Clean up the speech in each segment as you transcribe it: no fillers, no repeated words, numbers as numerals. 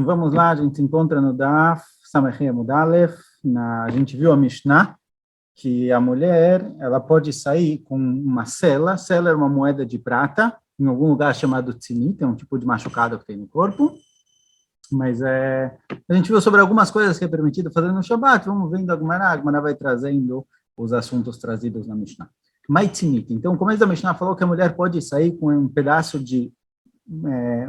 Vamos lá, a gente se encontra no Daf Samechei Amud Aleph. A gente viu a Mishnah, que a mulher ela pode sair com uma sela. Sela é uma moeda de prata, em algum lugar chamado tzinit, é um tipo de machucado que tem no corpo. Mas a gente viu sobre algumas coisas que é permitido fazer no Shabbat. Vamos vendo a Gemara vai trazendo os assuntos trazidos na Mishnah. Maitinit. Então, o começo da Mishnah falou que a mulher pode sair com um pedaço de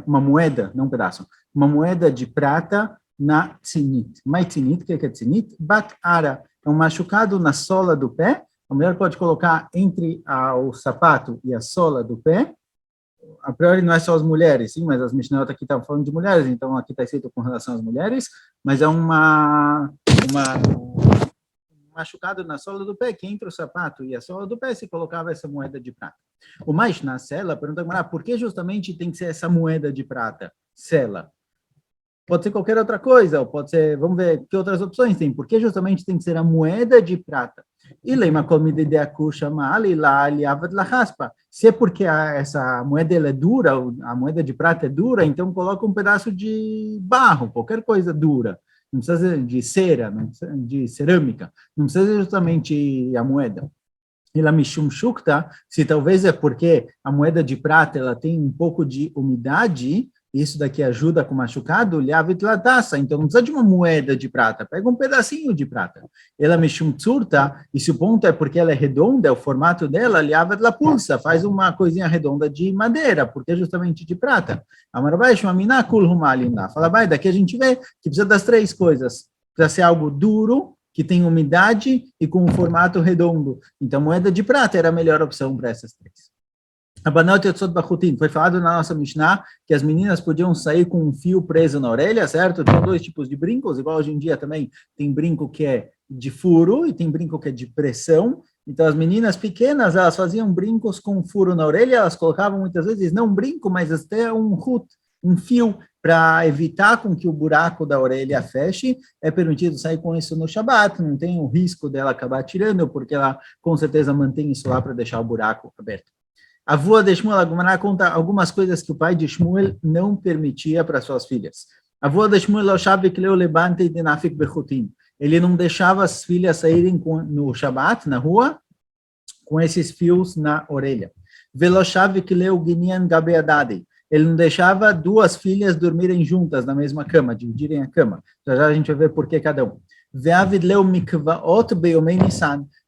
uma moeda, não um pedaço, uma moeda de prata na tzinit. Maitinit, o que é tzinit? Bat ara, é um machucado na sola do pé. A mulher pode colocar entre o sapato e a sola do pé. A priori não é só as mulheres, sim, mas as Mishnayot aqui estavam falando de mulheres, então aqui está escrito com relação às mulheres, mas é um machucado na sola do pé, que entre o sapato e a sola do pé se colocava essa moeda de prata. O mais na sela, pergunta por que justamente tem que ser essa moeda de prata? Sela. Pode ser qualquer outra coisa, ou pode ser, vamos ver que outras opções tem. Por que justamente tem que ser a moeda de prata? E lema comida de akusha mali la liavad la raspa. Se é porque essa moeda ela é dura, a moeda de prata é dura, então coloca um pedaço de barro, qualquer coisa dura. Não precisa ser de cera, não precisa de cerâmica, não precisa ser justamente a moeda. E la mishum shukta, se talvez é porque a moeda de prata ela tem um pouco de umidade, isso daqui ajuda com o machucado, liavit la taça, então não precisa de uma moeda de prata, pega um pedacinho de prata. Ela mishum tsurta, e se o ponto é porque ela é redonda, o formato dela, liavet la pulsa, faz uma coisinha redonda de madeira, porque justamente de prata. Amarabai shumamina kul humalina. Fala, vai, daqui a gente vê que precisa das três coisas. Precisa ser algo duro, que tem umidade e com um formato redondo. Então, moeda de prata era a melhor opção para essas três. A Banot Yotzot Bachutin, foi falado na nossa Mishnah que as meninas podiam sair com um fio preso na orelha, certo? Tem dois tipos de brincos, igual hoje em dia também tem brinco que é de furo e tem brinco que é de pressão. Então, as meninas pequenas, elas faziam brincos com furo na orelha, elas colocavam muitas vezes, não um brinco, mas até um hut, um fio, para evitar com que o buraco da orelha feche. É permitido sair com isso no Shabat, não tem o risco dela acabar tirando, porque ela com certeza mantém isso lá para deixar o buraco aberto. A avó de Shmuel, a Gemara conta algumas coisas que o pai de Shmuel não permitia para suas filhas. A avó de Shmuel, ele não deixava as filhas saírem no Shabat, na rua, com esses fios na orelha. Ele não deixava duas filhas dormirem juntas na mesma cama, dividirem a cama. Já a gente vai ver por que cada um.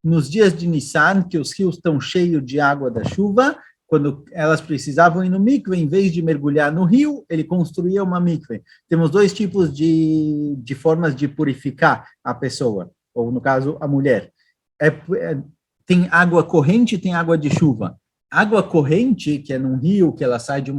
Nos dias de Nissan, que os rios estão cheios de água da chuva, quando elas precisavam ir no mikve, em vez de mergulhar no rio, ele construía uma mikve. Temos dois tipos de formas de purificar a pessoa, ou no caso, a mulher. Tem água corrente e tem água de chuva. Água corrente, que é num rio, que ela sai de um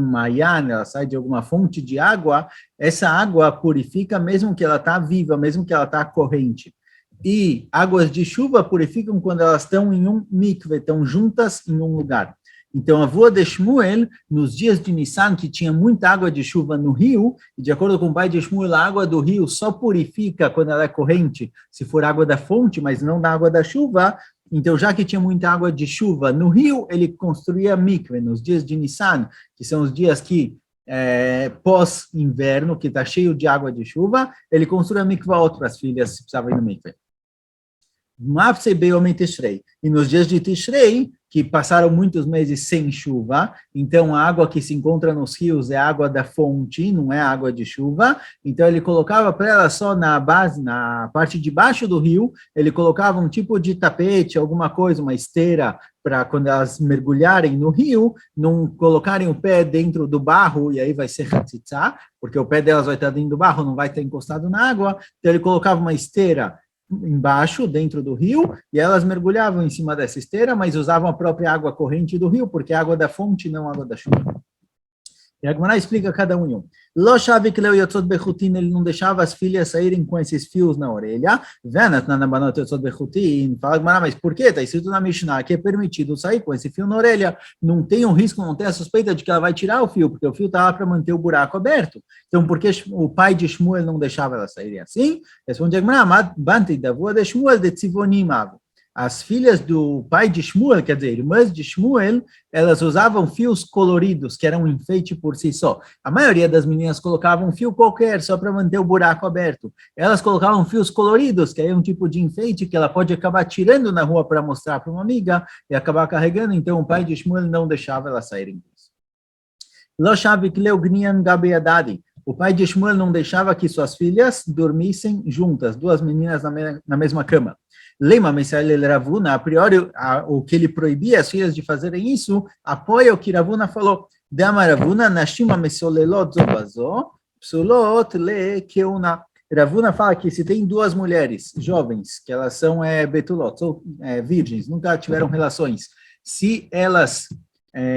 maian, ela sai de alguma fonte de água, essa água purifica mesmo que ela está viva, mesmo que ela está corrente. E águas de chuva purificam quando elas estão em um mikve, estão juntas em um lugar. Então, a avó de Shmuel, nos dias de Nissan, que tinha muita água de chuva no rio, e de acordo com o pai de Shmuel, a água do rio só purifica quando ela é corrente, se for água da fonte, mas não da água da chuva. Então, já que tinha muita água de chuva no rio, ele construía mikve nos dias de Nissan, que são os dias que pós-inverno, que está cheio de água de chuva, ele construía mikvaot para as filhas, se precisavam ir no mikve. E nos dias de Tishrei, que passaram muitos meses sem chuva, então a água que se encontra nos rios é água da fonte, não é água de chuva, então ele colocava para ela só na base, na parte de baixo do rio, ele colocava um tipo de tapete, alguma coisa, uma esteira, para quando elas mergulharem no rio, não colocarem o pé dentro do barro, e aí vai ser hatzitzá, porque o pé delas vai estar dentro do barro, não vai estar encostado na água, então ele colocava uma esteira embaixo, dentro do rio, e elas mergulhavam em cima dessa esteira, mas usavam a própria água corrente do rio, porque é água da fonte, não água da chuva. E a Gemara explica cada um. Ele não deixava as filhas saírem com esses fios na orelha. Fala, Gemara, mas por quê? Está escrito na Mishnah que é permitido sair com esse fio na orelha. Não tem um risco, não tem a suspeita de que ela vai tirar o fio, porque o fio está lá para manter o buraco aberto. Então, por que o pai de Shmuel não deixava ela saírem assim? Responde a Gemara, Bante da avó de Shmuel de Tzivonim. as filhas do pai de Shmuel, quer dizer, irmãs de Shmuel, elas usavam fios coloridos, que eram um enfeite por si só. A maioria das meninas colocavam um fio qualquer, só para manter o buraco aberto. Elas colocavam fios coloridos, que é um tipo de enfeite que ela pode acabar tirando na rua para mostrar para uma amiga e acabar carregando, então o pai de Shmuel não deixava elas saírem disso. Lo shavik leugnian gabeadadi. O pai de Shmuel não deixava que suas filhas dormissem juntas, duas meninas na mesma cama. Lema Misael Ravuna, a priori, o que ele proibia as filhas de fazerem isso, apoia o que Ravuna falou. Dama Ravuna, Nashima Mesolelot Zobazo, Psulot Le Keuna. Ravuna fala que se tem duas mulheres jovens, que elas são betulot, ou virgens, nunca tiveram relações, se elas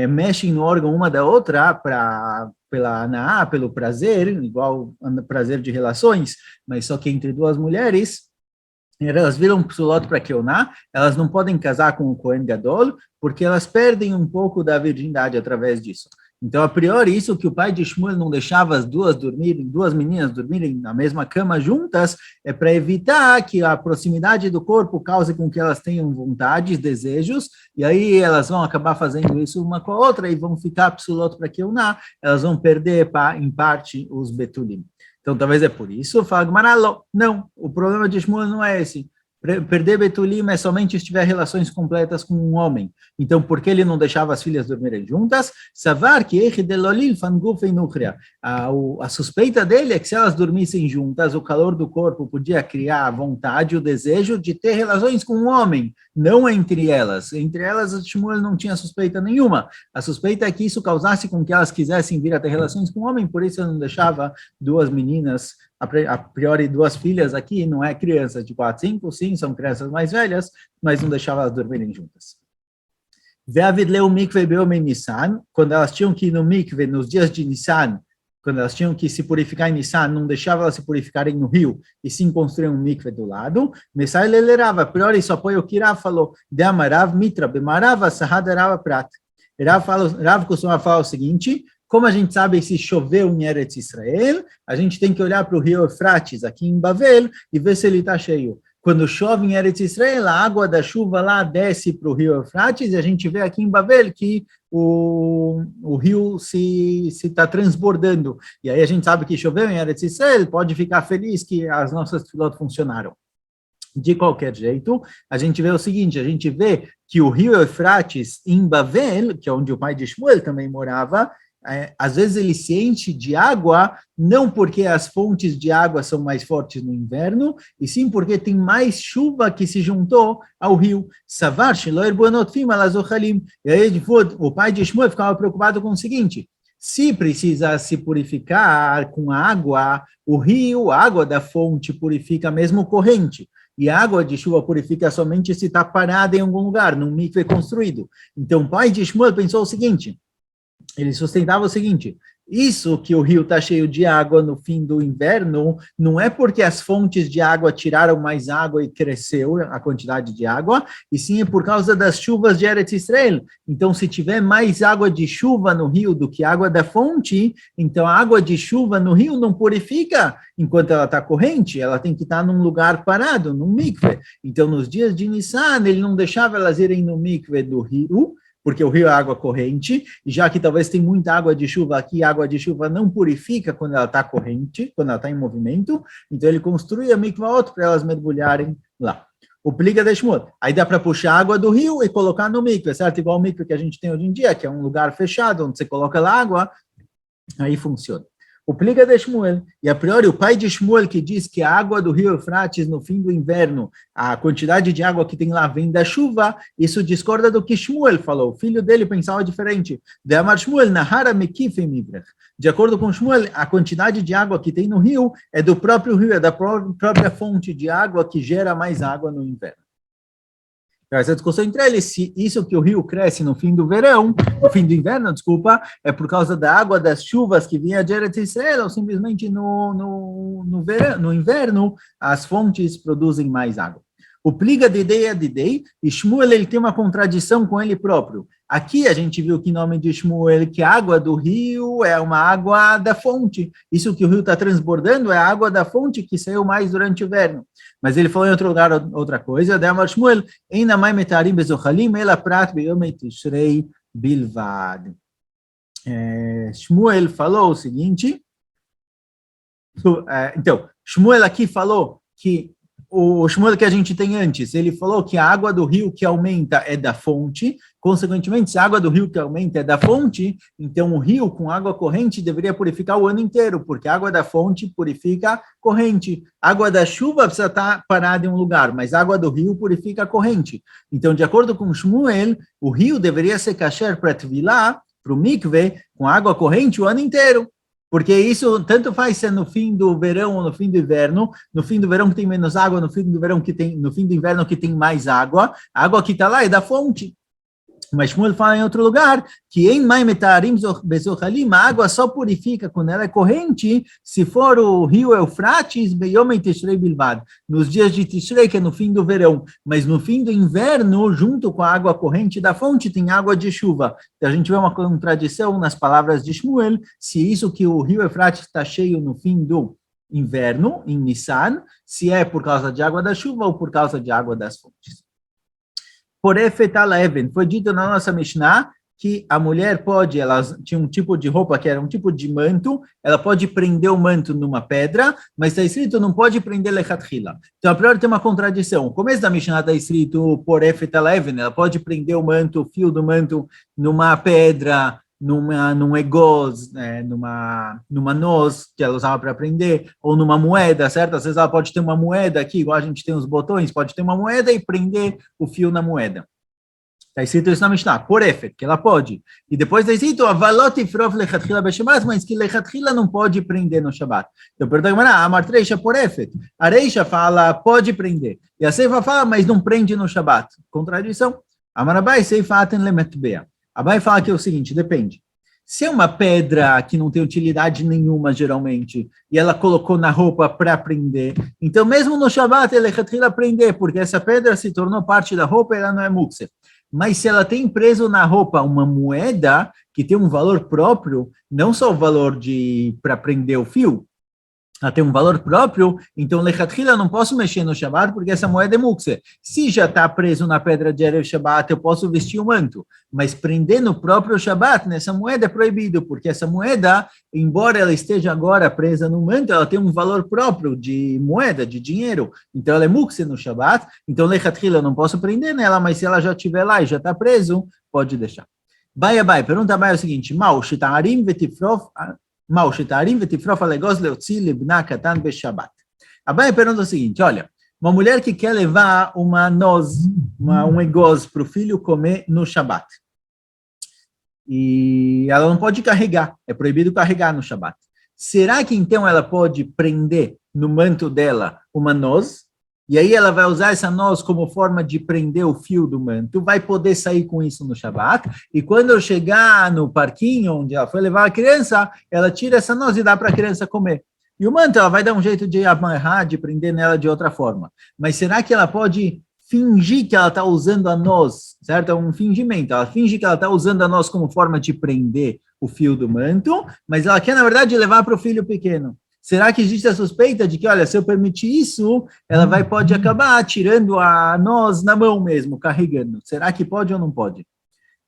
mexem no órgão uma da outra pela anaá, pelo prazer, igual prazer de relações, mas só que entre duas mulheres, elas viram psulot para Keuná, elas não podem casar com o Kohen Gadol, porque elas perdem um pouco da virgindade através disso. Então, a priori, isso que o pai de Shmuel não deixava as duas meninas dormirem na mesma cama juntas, é para evitar que a proximidade do corpo cause com que elas tenham vontades, desejos, e aí elas vão acabar fazendo isso uma com a outra e vão ficar psulot para Keuná, elas vão perder, em parte, os betulim. Então, talvez é por isso. Fala Gmaralo, não, o problema de Shmuel não é esse. Perder betulim é somente se tiver relações completas com um homem. Então, por que ele não deixava as filhas dormirem juntas? Savar que a suspeita dele é que se elas dormissem juntas, o calor do corpo podia criar a vontade, o desejo de ter relações com um homem, não entre elas. Entre elas, Shmuel não tinha suspeita nenhuma. A suspeita é que isso causasse com que elas quisessem vir a ter relações com um homem, por isso ele não deixava duas meninas, a priori duas filhas aqui, não é crianças de 4, 5, sim, são crianças mais velhas, mas não deixava elas dormirem juntas. Quando elas tinham que ir no mikve nos dias de Nissan, quando elas tinham que se purificar em Nissan, não deixava elas se purificarem no rio, e sim construir um mikve do lado. Messai lelerava, a priori só apoia o que Rav falou, de Amarav Mitra, Bemarava, Sahadarava Prat. Rav costuma falar o seguinte: como a gente sabe se choveu em Eretz Israel, a gente tem que olhar para o rio Eufrates, aqui em Bavel, e ver se ele está cheio. Quando chove em Eretz Israel, a água da chuva lá desce para o rio Eufrates, e a gente vê aqui em Bavel que o rio se está transbordando. E aí a gente sabe que choveu em Eretz Israel, pode ficar feliz que as nossas pilotos funcionaram. De qualquer jeito, a gente vê o seguinte, a gente vê que o rio Eufrates em Bavel, que é onde o pai de Shmuel também morava, às vezes ele se enche de água, não porque as fontes de água são mais fortes no inverno, e sim porque tem mais chuva que se juntou ao rio. E aí o pai de Shmuel ficava preocupado com o seguinte: se precisa se purificar com a água, o rio, a água da fonte purifica mesmo corrente. E a água de chuva purifica somente se está parada em algum lugar, num mikve construído. Então o pai de Shmuel pensou o seguinte: ele sustentava o seguinte: isso que o rio está cheio de água no fim do inverno, não é porque as fontes de água tiraram mais água e cresceu a quantidade de água, e sim é por causa das chuvas de Eretz Israel. Então, se tiver mais água de chuva no rio do que água da fonte, então a água de chuva no rio não purifica enquanto ela está corrente, ela tem que estar num lugar parado, num mikve. Então, nos dias de Nissan, ele não deixava elas irem no mikve do rio, porque o rio é água corrente, e já que talvez tem muita água de chuva aqui, a água de chuva não purifica quando ela está corrente, quando ela está em movimento, então ele construía mikvaot para elas mergulharem lá. O pliga de Shmuel. Aí dá para puxar a água do rio e colocar no mikve, certo? Igual o mikve que a gente tem hoje em dia, que é um lugar fechado, onde você coloca lá água, aí funciona. O pliga de Shmuel, e a priori o pai de Shmuel que diz que a água do rio Eufrates no fim do inverno, a quantidade de água que tem lá vem da chuva, isso discorda do que Shmuel falou, o filho dele pensava diferente. De Amar Shmuel, Nahara Mekifem Mibrach. De acordo com Shmuel, a quantidade de água que tem no rio é do próprio rio, é da própria fonte de água que gera mais água no inverno. Essa discussão entre eles, se isso que o rio cresce no fim do verão, no fim do inverno, desculpa, é por causa da água das chuvas que vinha de Eretz Israel, ou simplesmente no inverno as fontes produzem mais água. O pliga de Dei, e Shmuel ele tem uma contradição com ele próprio. Aqui a gente viu que em nome de Shmuel, que a água do rio é uma água da fonte. Isso que o rio está transbordando é a água da fonte que saiu mais durante o inverno. Mas ele falou em outro lugar outra coisa. Damar Shmuel, Eina mai metarim bezochalim, ela prat beyom tishrei bilvad. Shmuel falou o seguinte. Então, Shmuel aqui falou que o Shmuel que a gente tem antes, ele falou que a água do rio que aumenta é da fonte, consequentemente, se a água do rio que aumenta é da fonte, então o rio com água corrente deveria purificar o ano inteiro, porque a água da fonte purifica a corrente. A água da chuva precisa estar parada em um lugar, mas a água do rio purifica a corrente. Então, de acordo com Shmuel, o rio deveria ser kasher para Tvilá, para o mikve, com água corrente o ano inteiro. Porque isso tanto faz ser no fim do verão ou no fim do inverno, no fim do verão que tem menos água, no fim do verão que tem, no fim do inverno que tem mais água, a água que está lá é da fonte. Mas Shmuel fala em outro lugar que em mai metarim bezochalim, a água só purifica quando ela é corrente, se for o rio Eufrates, beyom tishrei bilvad, nos dias de Tishrei, que é no fim do verão, mas no fim do inverno, junto com a água corrente da fonte, tem água de chuva. Então a gente vê uma contradição nas palavras de Shmuel, se isso que o rio Eufrates está cheio no fim do inverno, em Nissan, se é por causa de água da chuva ou por causa de água das fontes. Por Efetaleven, foi dito na nossa Mishnah que a mulher pode, ela tinha um tipo de roupa que era um tipo de manto, ela pode prender o manto numa pedra, mas está escrito não pode prender lechatchila. Então, a priori tem uma contradição. O começo da Mishnah está escrito por Efetaleven, ela pode prender o manto, o fio do manto, numa pedra, num egoz, numa noz que ela usava para prender, ou numa moeda, certo? Às vezes ela pode ter uma moeda aqui, igual a gente tem os botões, pode ter uma moeda e prender o fio na moeda. Está escrito isso na Mishnah, por efet, que ela pode. E depois está escrito, avalot ifrof lechatchila beshabat, mas que lechatchila não pode prender no Shabat. Então, pergunta, amar treisha por efet. A reisha fala, pode prender. E a seifa fala, mas não prende no Shabat. Contradição. Amarabai seifa aten lemetbea. Abai fala que é o seguinte, depende. Se é uma pedra que não tem utilidade nenhuma, geralmente, e ela colocou na roupa para prender, então mesmo no Shabat ele retira prender, porque essa pedra se tornou parte da roupa e ela não é mukse. Mas se ela tem preso na roupa uma moeda que tem um valor próprio, não só o valor para prender o fio, ela tem um valor próprio, então lechatchila eu não posso mexer no Shabat porque essa moeda é mukse. Se já está preso na pedra de Erev Shabat, eu posso vestir o manto, mas prender no próprio Shabat, nessa moeda é proibido, porque essa moeda, embora ela esteja agora presa no manto, ela tem um valor próprio de moeda, de dinheiro, então ela é mukse no Shabat, então lechatchila eu não posso prender nela, mas se ela já estiver lá e já está preso, pode deixar. Vai, pergunta Bai é o seguinte, Mal, shitarim vetifrof... Abai pergunta o seguinte, olha, uma mulher que quer levar uma noz, um egoz para o filho comer no Shabat. E ela não pode carregar, é proibido carregar no Shabat. Será que então ela pode prender no manto dela uma noz? E aí ela vai usar essa noz como forma de prender o fio do manto, vai poder sair com isso no Shabat, e quando eu chegar no parquinho onde ela foi levar a criança, ela tira essa noz e dá para a criança comer. E o manto, ela vai dar um jeito de amarrar, de prender nela de outra forma. Mas será que ela pode fingir que ela está usando a noz, certo? É um fingimento, ela finge que ela está usando a noz como forma de prender o fio do manto, mas ela quer, na verdade, levar para o filho pequeno. Será que existe a suspeita de que, olha, se eu permitir isso, ela pode acabar tirando a noz na mão mesmo, carregando? Será que pode ou não pode?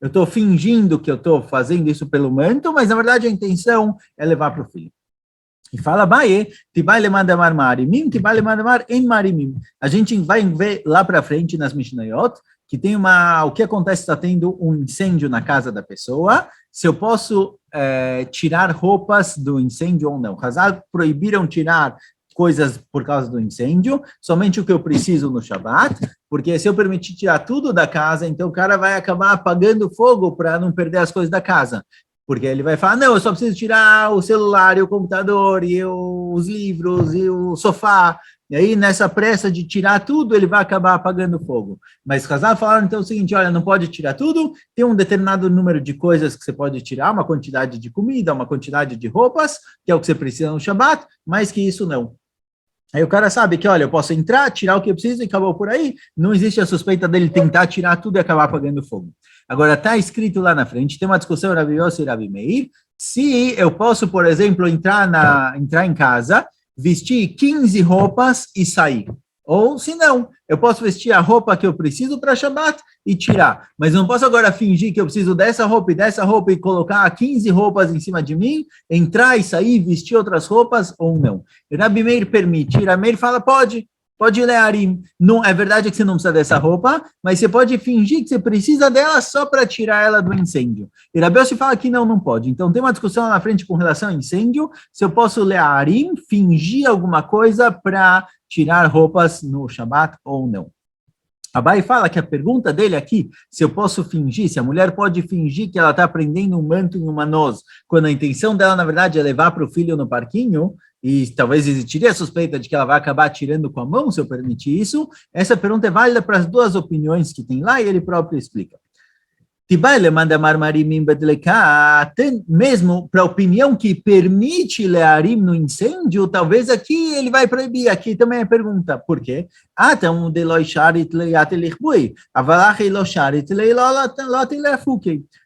Eu estou fingindo que eu estou fazendo isso pelo manto, mas na verdade a intenção é levar para o filho. E fala, Baie, tibai lemandamar marimim, tibai lemandamar em marimim. A gente vai ver lá para frente nas Mishnayot, que tem o que acontece está tendo um incêndio na casa da pessoa, se eu posso tirar roupas do incêndio ou não. Hazal proibiram tirar coisas por causa do incêndio, somente o que eu preciso no Shabat, porque se eu permitir tirar tudo da casa, então o cara vai acabar apagando fogo para não perder as coisas da casa. Porque ele vai falar, não, eu só preciso tirar o celular e o computador e os livros e o sofá. E aí, nessa pressa de tirar tudo, ele vai acabar apagando fogo. Mas Hazal falaram então o seguinte, olha, não pode tirar tudo, tem um determinado número de coisas que você pode tirar, uma quantidade de comida, uma quantidade de roupas, que é o que você precisa no Shabat, mais que isso não. Aí o cara sabe que, olha, eu posso entrar, tirar o que eu preciso e acabou por aí, não existe a suspeita dele tentar tirar tudo e acabar apagando fogo. Agora, está escrito lá na frente, tem uma discussão Rabi Yossi e Rabi Meir, se eu posso, por exemplo, entrar em casa, vestir 15 roupas e sair. Ou, se não, eu posso vestir a roupa que eu preciso para Shabbat e tirar. Mas não posso agora fingir que eu preciso dessa roupa e colocar 15 roupas em cima de mim, entrar e sair, vestir outras roupas ou não. Rabi Meir permite. Rabi Meir fala, pode ler Arim. Não, é verdade que você não precisa dessa roupa, mas você pode fingir que você precisa dela só para tirar ela do incêndio. E Rabi Yossi fala que não pode. Então tem uma discussão lá na frente com relação ao incêndio, se eu posso ler Arim, fingir alguma coisa para tirar roupas no Shabat ou não. Abai fala que a pergunta dele aqui, se eu posso fingir, se a mulher pode fingir que ela está prendendo um manto em uma noz, quando a intenção dela, na verdade, é levar para o filho no parquinho, e talvez existiria a suspeita de que ela vai acabar tirando com a mão, se eu permitir isso, essa pergunta é válida para as duas opiniões que tem lá, e ele próprio explica. Mesmo para a opinião que permite learim no incêndio, talvez aqui ele vai proibir. Aqui também é pergunta. Por quê?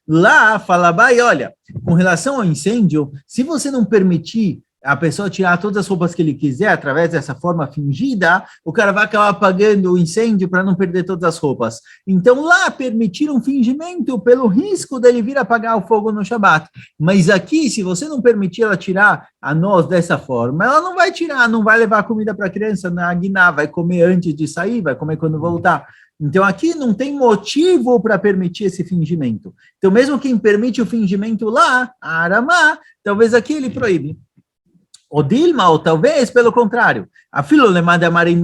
Lá fala, olha, com relação ao incêndio, se você não permitir a pessoa tirar todas as roupas que ele quiser através dessa forma fingida, o cara vai acabar apagando o incêndio para não perder todas as roupas. Então, lá permitir um fingimento pelo risco dele vir apagar o fogo no Shabat. Mas aqui, se você não permitir ela tirar a noz dessa forma, ela não vai tirar, não vai levar comida para a criança na Guiná, vai comer antes de sair, vai comer quando voltar. Então, aqui não tem motivo para permitir esse fingimento. Então, mesmo quem permite o fingimento lá, a Aramá, talvez aqui ele proíbe. O Dilma, ou talvez pelo contrário, a filolemada marim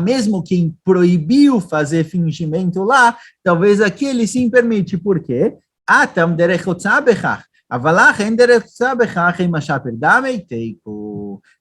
mesmo quem proibiu fazer fingimento lá, talvez aqui ele sim permite. Por quê? Atam derechotzabechach.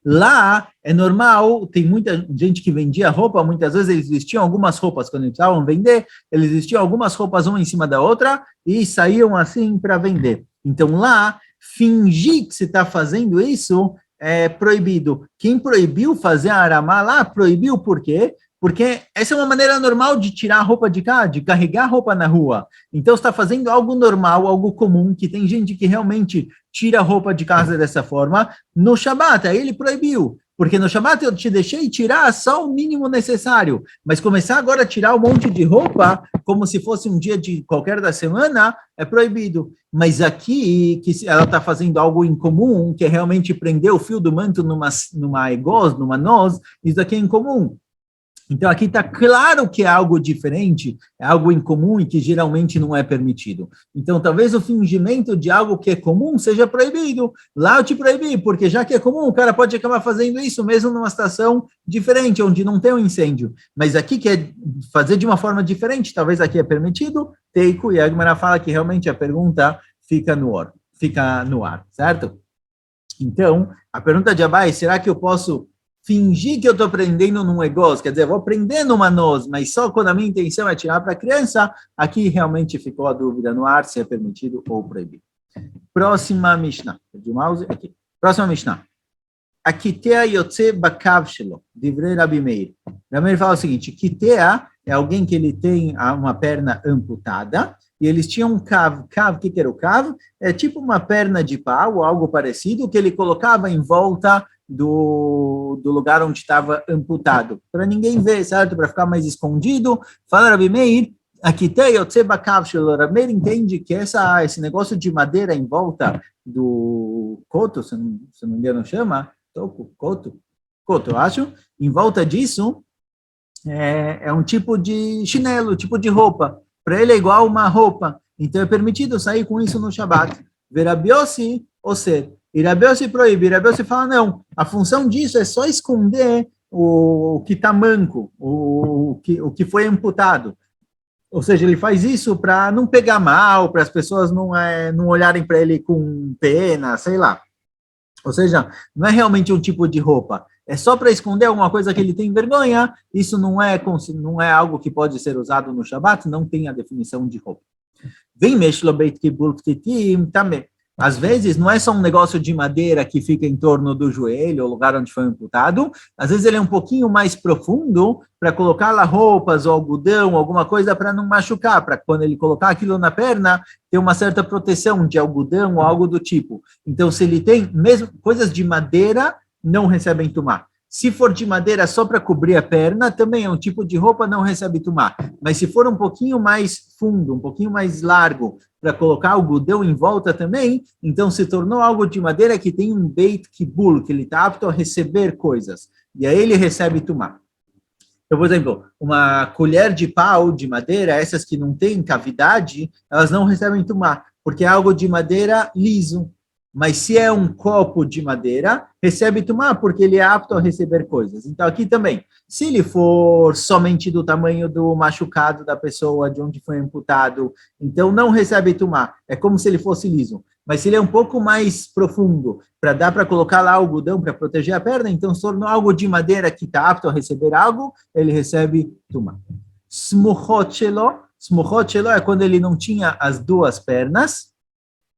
Lá é normal, tem muita gente que vendia roupa, muitas vezes eles vestiam algumas roupas, quando eles precisavam vender, eles vestiam algumas roupas uma em cima da outra e saíam assim para vender. Então lá, fingir que você está fazendo isso é proibido. Quem proibiu fazer a aramá lá, proibiu por quê? Porque essa é uma maneira normal de tirar a roupa de cá, de carregar a roupa na rua. Então, você está fazendo algo normal, algo comum, que tem gente que realmente tira a roupa de casa dessa forma. No Shabat, aí ele proibiu. Porque no Shabat eu te deixei tirar só o mínimo necessário. Mas começar agora a tirar um monte de roupa, como se fosse um dia de qualquer da semana, é proibido. Mas aqui, que ela está fazendo algo incomum, que é realmente prender o fio do manto numa egoz, numa noz, isso aqui é incomum. Então, aqui está claro que é algo diferente, é algo incomum e que geralmente não é permitido. Então, talvez o fingimento de algo que é comum seja proibido. Lá eu te proibi, porque já que é comum, o cara pode acabar fazendo isso mesmo numa situação diferente, onde não tem um incêndio. Mas aqui quer fazer de uma forma diferente, talvez aqui é permitido. Teico, e a Gemara fala que realmente a pergunta fica no ar, certo? Então, a pergunta de Abai, será que eu posso fingir que eu estou prendendo num negócio, quer dizer, vou prender numa noz, mas só quando a minha intenção é tirar para a criança, aqui realmente ficou a dúvida no ar se é permitido ou proibido. Próxima Mishnah. Aqui. Próxima Mishnah. Akitea yotze bakav shelo, divrei Rabi Meir. Rabi Meir fala o seguinte, Kitea é alguém que ele tem uma perna amputada, e eles tinham um cav. O que era o cav? É tipo uma perna de pau, ou algo parecido, que ele colocava em volta do lugar onde estava amputado, para ninguém ver, certo? Para ficar mais escondido. Fala Rabi Meir, aqui tem o Tzebakav Shelo. Rabi Meir entende que esse negócio de madeira em volta do coto, se não me engano chama, coto, eu acho, em volta disso, é um tipo de chinelo, tipo de roupa. Para ele é igual uma roupa. Então é permitido sair com isso no Shabat. Ver Rabi Yossi, ou seja, e Rabi Yossi proíbe. Rabi Yossi fala, não, a função disso é só esconder o que está manco, o que foi amputado. Ou seja, ele faz isso para não pegar mal, para as pessoas não olharem para ele com pena, sei lá. Ou seja, não é realmente um tipo de roupa. É só para esconder alguma coisa que ele tem vergonha. Isso não é algo que pode ser usado no Shabat, não tem a definição de roupa. Vem Meshlo Beit Kibul Ktitim também. Às vezes, não é só um negócio de madeira que fica em torno do joelho, o lugar onde foi amputado. Às vezes, ele é um pouquinho mais profundo para colocar lá roupas ou algodão, alguma coisa para não machucar, para quando ele colocar aquilo na perna, ter uma certa proteção de algodão ou algo do tipo. Então, se ele tem mesmo coisas de madeira, não recebem tumá. Se for de madeira só para cobrir a perna, também é um tipo de roupa, não recebe tumá. Mas se for um pouquinho mais fundo, um pouquinho mais largo, para colocar algodão em volta também, então se tornou algo de madeira que tem um beit kibul, que ele está apto a receber coisas. E aí ele recebe tumá. Então, por exemplo, uma colher de pau de madeira, essas que não têm cavidade, elas não recebem tumá, porque é algo de madeira liso. Mas se é um copo de madeira, recebe tumá, porque ele é apto a receber coisas. Então, aqui também, se ele for somente do tamanho do machucado da pessoa, de onde foi amputado, então não recebe tumá. É como se ele fosse liso. Mas se ele é um pouco mais profundo, para dar para colocar lá algodão para proteger a perna, então se tornou algo de madeira que está apto a receber algo, ele recebe tumá. Smuchot shelo é quando ele não tinha as duas pernas,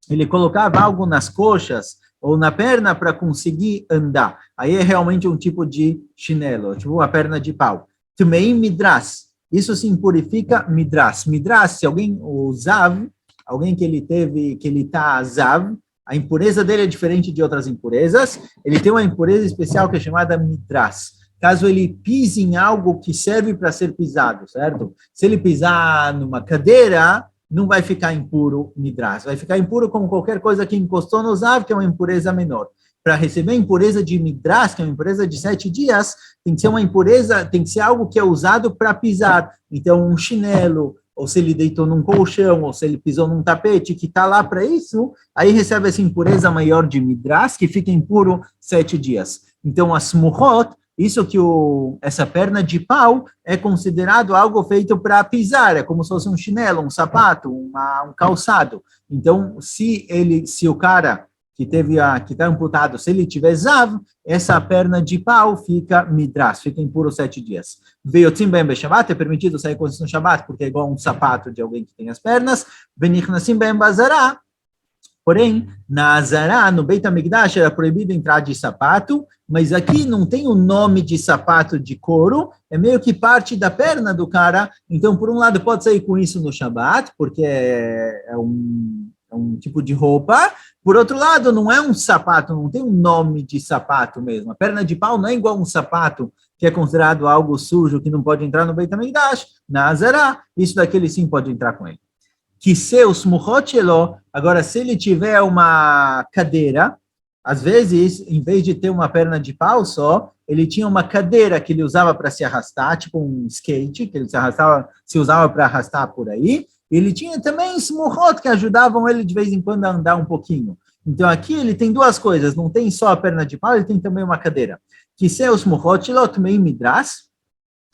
ele colocava algo nas coxas ou na perna para conseguir andar. Aí é realmente um tipo de chinelo, tipo uma perna de pau. Também midras. Isso sim purifica midras. Midras, se alguém, o zav, alguém que ele teve, que ele está zav, a impureza dele é diferente de outras impurezas. Ele tem uma impureza especial que é chamada midras. Caso ele pise em algo que serve para ser pisado, certo? Se ele pisar numa cadeira, não vai ficar impuro midras, vai ficar impuro como qualquer coisa que encostou no zav, que é uma impureza menor. Para receber a impureza de midras, que é uma impureza de 7 dias, tem que ser uma impureza, tem que ser algo que é usado para pisar. Então, um chinelo, ou se ele deitou num colchão, ou se ele pisou num tapete, que está lá para isso, aí recebe essa impureza maior de midras, que fica impuro 7 dias. Então, as smuchot, isso que essa perna de pau é considerado algo feito para pisar, é como se fosse um chinelo, um sapato, um calçado. Então, se o cara que está amputado, se ele tiver zav, essa perna de pau fica midras, fica impuro 7 dias. Veio tzim bem Shabbat, é permitido sair com isso no Shabbat, porque é igual um sapato de alguém que tem as pernas. Venichnasim bem bazará. Porém, na Azará, no Beit HaMikdash, era proibido entrar de sapato, mas aqui não tem o nome de sapato de couro, é meio que parte da perna do cara. Então, por um lado, pode sair com isso no Shabat, porque é um tipo de roupa. Por outro lado, não é um sapato, não tem um nome de sapato mesmo. A perna de pau não é igual um sapato, que é considerado algo sujo, que não pode entrar no Beit HaMikdash. Na Azará, isso daqui ele sim pode entrar com ele. Que seus muhochelo, agora se ele tiver uma cadeira, às vezes, em vez de ter uma perna de pau só, ele tinha uma cadeira que ele usava para se arrastar, tipo um skate, que ele se usava para arrastar por aí. Ele tinha também smuchot que ajudavam ele de vez em quando a andar um pouquinho. Então aqui ele tem duas coisas, não tem só a perna de pau, ele tem também uma cadeira. Que seus muhochelo, também midras,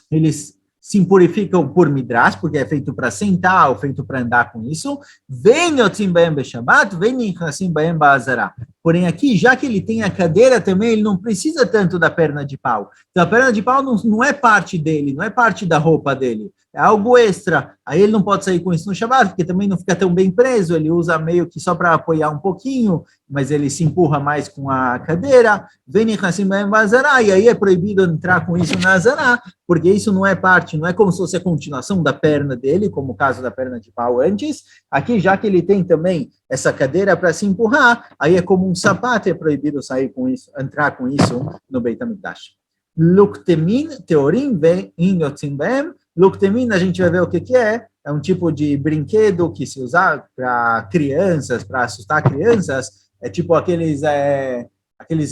eles se purificam por midras, porque é feito para sentar ou feito para andar com isso. Vem yotzim baem beShabbat, vem nichnasim baem ba'azara. Porém aqui, já que ele tem a cadeira também, ele não precisa tanto da perna de pau. Então a perna de pau não é parte dele, não é parte da roupa dele. É algo extra. Aí ele não pode sair com isso no Shabbat, porque também não fica tão bem preso, ele usa meio que só para apoiar um pouquinho, mas ele se empurra mais com a cadeira. Vem nichnasim baem ba'azara, e aí é proibido entrar com isso na Azará, porque isso não é parte, não é como se fosse a continuação da perna dele, como o caso da perna de pau antes. Aqui, já que ele tem também essa cadeira para se empurrar, aí é como um sapato, é proibido sair com isso, entrar com isso no Beit HaMikdash. Luktemin, teorim, vem in yotzim baem. Luktemin, a gente vai ver o que é. É um tipo de brinquedo que se usa para crianças, para assustar crianças. É tipo aqueles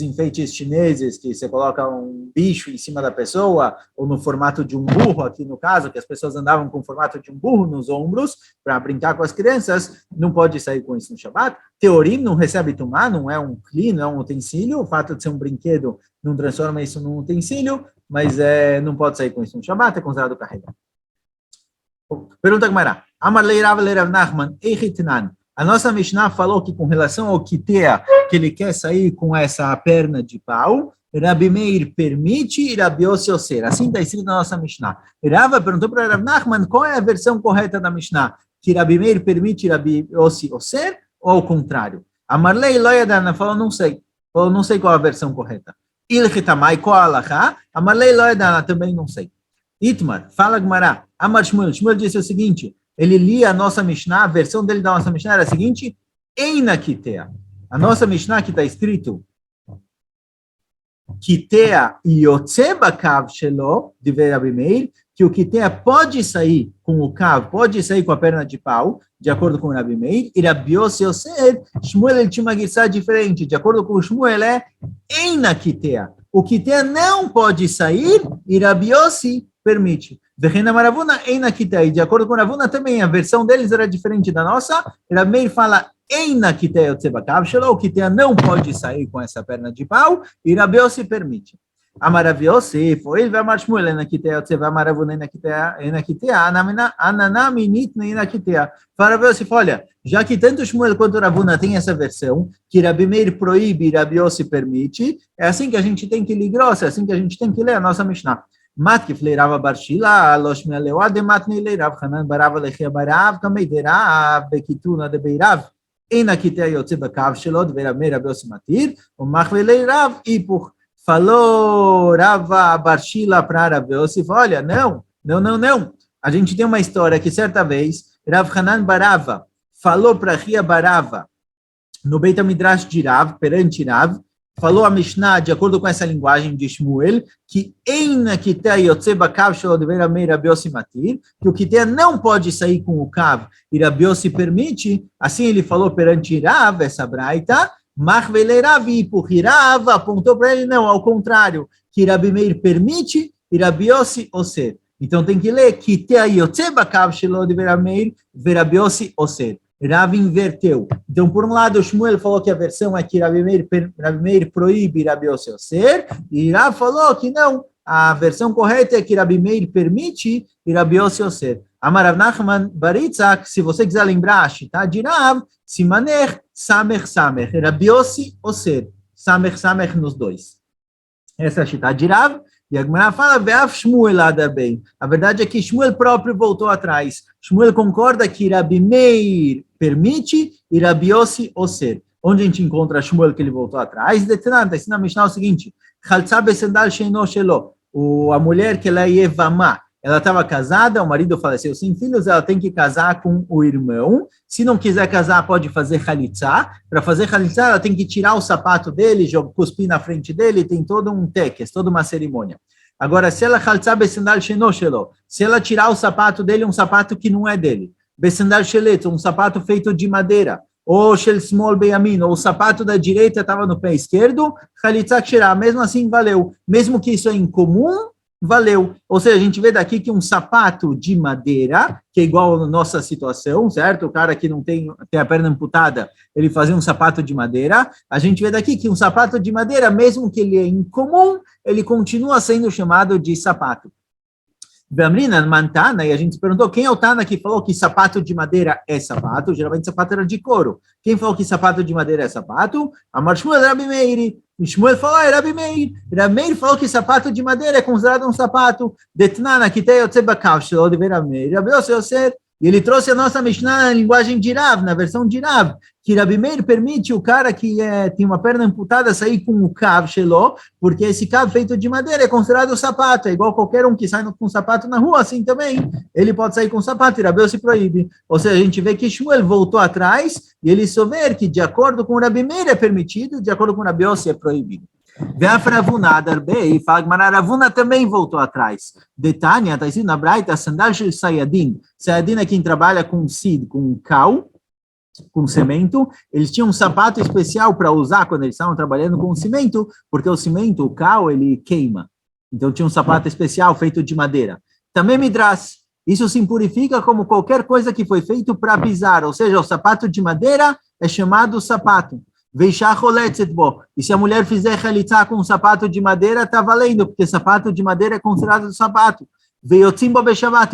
enfeites chineses que você coloca um bicho em cima da pessoa, ou no formato de um burro, aqui no caso, que as pessoas andavam com o formato de um burro nos ombros para brincar com as crianças. Não pode sair com isso no Shabbat. Teorim não recebe tumá, não é um cli, não é um utensílio. O fato de ser um brinquedo não transforma isso num utensílio, mas não pode sair com isso no Shabbat, é considerado carregar. Pergunta Gemara. Amar lei Rav Nachman, eichitnan. A nossa Mishnah falou que com relação ao kitea, que ele quer sair com essa perna de pau, Rabi Meir permite e Rabi Yossi osser. Assim está escrito na nossa Mishnah. Rava perguntou para Rav Nachman qual é a versão correta da Mishnah, que Rabi Meir permite e Rabi Yossi osser, ou ao contrário. Amarlei loyadana falou, não sei. Falou, não sei qual a versão correta. Ilchitamai, qual a alahá? Amarlei loyadana, também não sei. Itmar, fala Gmará. Amar Shmuel. Shmuel disse o seguinte, ele lia a nossa Mishnah, a versão dele da nossa Mishnah era a seguinte, Eina Kitea. A nossa Mishnah que está escrito, Kitea Yotze Bakav Shelo, de Rabi Meir, que o Kitea pode sair com o Kav, pode sair com a perna de pau, de acordo com o Rabi Meir, e Rabi Yossi Yosef, Shmuel ele tinha uma guiçá diferente, de acordo com o Shmuel é Eina Kitea. O Kitea não pode sair, e Rabi Yossi permite. Vechena Maravuna Eina Kitea, e de acordo com o Ravuna também, a versão deles era diferente da nossa, Rabi Meir fala Eina Kitea Yotze Bakav Shelo, o Kitea não pode sair com essa perna de pau, e Rabi Yossi permite. Amarav Yosef, ele vai amar Shmuel, Eina Kitea Yotze Maravuna Eina Kitea, Ananami Nitna Eina Kitea. Fala Rabi Yosef, olha, já que tanto Shmuel quanto Ravuna tem essa versão, que Rabi Meir proíbe e Rabi Yossi permite, é assim que a gente tem que ler grossa, é assim que a gente tem que ler a nossa Mishnah. Matkif leirava barshila, losh mealewa de matni leirav, Hanan barava lechia barav, kamei derav, bekituna de beirav, Eina Kitea Yotze Bakav Shelo, de Rabi Meir Rabi Yossi matir, o machve leirav, ipur. Falou Rava Barshila para Rabi Yosef, olha, não. A gente tem uma história que certa vez Rav Hanan Barava falou para Ria Barava no Beit HaMidrash de Rav, perante Rav, falou a Mishnah, de acordo com essa linguagem de Shmuel, que Eina Kitea Yotze Bakav Shelo de Rabi Meir Rabi Yossi matir, que o Kitea não pode sair com o Kav e Rabi Yossi permite, assim ele falou perante Rav, essa braita, Machveleiravi, por Hirav, apontou para ele, não, ao contrário, que Rabi Meir permite e Rabi Yossi oser. Então tem que ler que Kitea Yotze Bakav Shelo de Rabi Meir, Rabi Yossi oser. Rav inverteu. Então, por um lado, o Shmuel falou que a versão é que Rabi Meir proíbe Rabi Yossi oser, e Rav falou que não, a versão correta é que Rabi Meir permite e Rabi Yossi oser. Amarav Nachman Baritzak, se você quiser lembrar, a Shita de Rav, Simaner, Samer, Rabi Yossi oser. Samer nos dois. Essa é a Shita de Rav. E a Gemara fala, Ve'af Shmuel adar bem. A verdade é que Shmuel próprio voltou atrás. Shmuel concorda que Rabi Meir permite e Rabi Yossi oser. Onde a gente encontra Shmuel que ele voltou atrás? Está na Mishnah o seguinte, a mulher que ela é Yevamá, ela estava casada, o marido faleceu sem filhos, ela tem que casar com o irmão. Se não quiser casar, pode fazer halitzá. Para fazer halitzá, ela tem que tirar o sapato dele, cuspir na frente dele, tem todo um teques, toda uma cerimônia. Agora, se ela halitzá besendal sheno shelo, se ela tirar o sapato dele, um sapato que não é dele, besendal shelet, um sapato feito de madeira, ou shel smol beyamin, ou o sapato da direita estava no pé esquerdo, halitzá ksherá, mesmo assim valeu. Mesmo que isso é incomum, valeu. Ou seja, a gente vê daqui que um sapato de madeira, que é igual à nossa situação, certo? O cara que não tem a perna amputada, ele fazia um sapato de madeira. A gente vê daqui que um sapato de madeira, mesmo que ele é incomum, ele continua sendo chamado de sapato. Bamrina, Mantana, e a gente se perguntou quem é o Tana que falou que sapato de madeira é sapato. Geralmente sapato era de couro. Quem falou que sapato de madeira é sapato? Amar Shmuel Rabi Meir. Shmuel falou, Rabi Meir. Rabi Meir falou que sapato de madeira é considerado um sapato. Detnana, Kitea Yotze Bakav Shelo de Rabi Meir. Rabi Yossi oser. E ele trouxe a nossa Mishnah na linguagem de Rav, na versão de Rav, que Rabi Meir permite o cara que tem uma perna amputada sair com o Kav Shelo, porque esse Kav feito de madeira é considerado sapato, é igual qualquer um que sai com sapato na rua, assim também, ele pode sair com sapato e Rabi Yossi proíbe. Ou seja, a gente vê que Shmuel voltou atrás e ele souber que de acordo com Rabi Meir é permitido, de acordo com Rabi Yossi é proibido. E Ravuna também voltou atrás. Detânia, está escrito na Braita, sandal de Sayadin. Sayadin é quem trabalha com seed, com cal, com cimento. Eles tinham um sapato especial para usar quando eles estavam trabalhando com cimento, porque o cimento, o cal, ele queima. Então tinha um sapato especial feito de madeira. Também Midrash, isso se purifica como qualquer coisa que foi feito para pisar, ou seja, o sapato de madeira é chamado sapato. E se a mulher fizer halitzá com um sapato de madeira, está valendo, porque sapato de madeira é considerado sapato.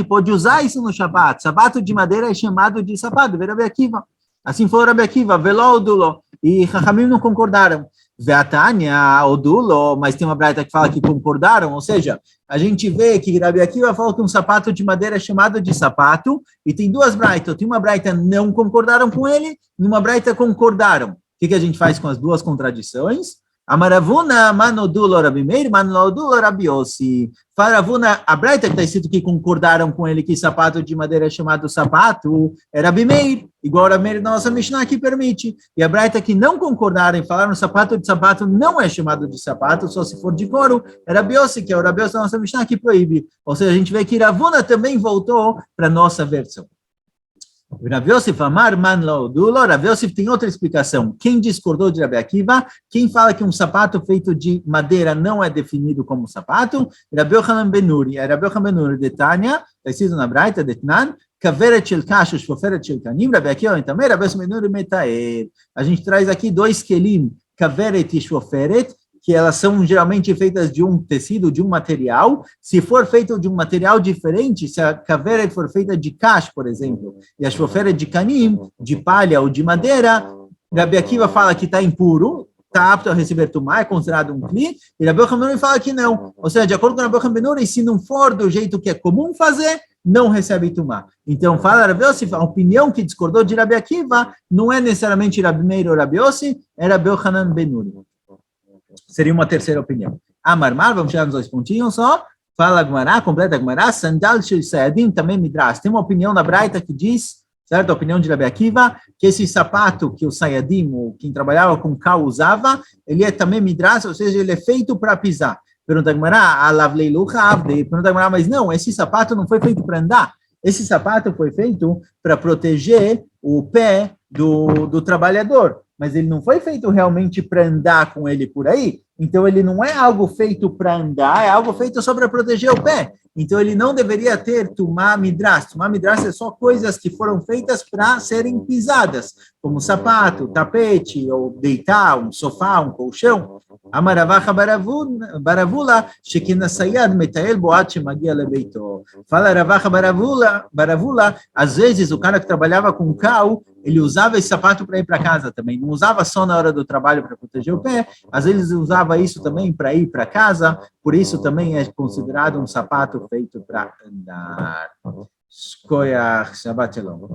Pode usar isso no Shabbat. Sapato de madeira é chamado de sapato. Rabi Akiva. Assim foi Rabi Akiva. Veló odulo. E Chachamim não concordaram. Veatania odulo. Mas tem uma braita que fala que concordaram. Ou seja, a gente vê que Rabi Akiva falou que um sapato de madeira é chamado de sapato. E tem duas braitas. Tem uma braita não concordaram com ele e uma braita concordaram. que a gente faz com as duas contradições? Amaravuna manodulo Rabi Meir, manodulo Rabi Yossi. Faravuna, a Braita que está escrito que concordaram com ele que sapato de madeira é chamado sapato, é Rabi Meir, igual a Rabi Meir da nossa Mishnah que permite. E a Braita que não concordaram e falaram sapato de sapato não é chamado de sapato, só se for de couro, é Rabi Yossi, que é o Rabi Yossi da nossa Mishnah que proíbe. Ou seja, a gente vê que Ravuna também voltou para a nossa versão. Rabi Yosef Amar Man Laodulo, Rabi Yosef tem outra explicação. Quem discordou de Rabi Akiva, quem fala que um sapato feito de madeira não é definido como sapato, Rabi Yochanan ben Nuri. Rabi Yochanan ben Nuri de Tânia, está escrito na Braita, de Tnan, Kaveret shel Kash, Shoferet shel Kanim, Rabi Akiva também, Rabi Yosef ben Nuri metaer. A gente traz aqui dois kelim, Kaveret e Shoferet, que elas são geralmente feitas de um tecido, de um material. Se for feito de um material diferente, se a kaveret for feita de cacho, por exemplo, e a shoferet de canim, de palha ou de madeira, Rabi Akiva fala que está impuro, está apto a receber tumá, é considerado um kli, e Rabi Yochanan ben Nuri fala que não. Ou seja, de acordo com Rabi Yochanan ben Nuri, se não for do jeito que é comum fazer, não recebe tumá. Então, fala Rabi Yossi, a opinião que discordou de Rabi Akiva não é necessariamente Rabi Meir ou Rabi Yossi, é Rabi Yochanan ben Nuri. Seria uma terceira opinião. Amarmar, vamos chegar nos dois pontinhos só. Fala Gumará, completa Gumará. Sandal shel Sayadim também Midrash. Tem uma opinião da Braita que diz, certo? A opinião de Rabi Akiva, que esse sapato que o Sayadim, quem trabalhava com cal, usava, ele é também Midrash, ou seja, ele é feito para pisar. Pergunta Gumará, alavleilucha avdei. Pergunta Gumará, mas não, esse sapato não foi feito para andar. Esse sapato foi feito para proteger o pé do trabalhador. Mas ele não foi feito realmente para andar com ele por aí. Então, ele não é algo feito para andar, é algo feito só para proteger o pé. Então, ele não deveria ter tumá midrash. Tumá midrash é só coisas que foram feitas para serem pisadas, como sapato, tapete, ou deitar, um sofá, um colchão. Amaravacha baravula, shekina sayad metael boat shemagia lebeito. Fala Ravacha baravula, às vezes o cara que trabalhava com cal, ele usava esse sapato para ir para casa também. Não usava só na hora do trabalho para proteger o pé, às vezes usava isso também para ir para casa, por isso também é considerado um sapato feito para andar. Shkoyach, Shabbat Shalom.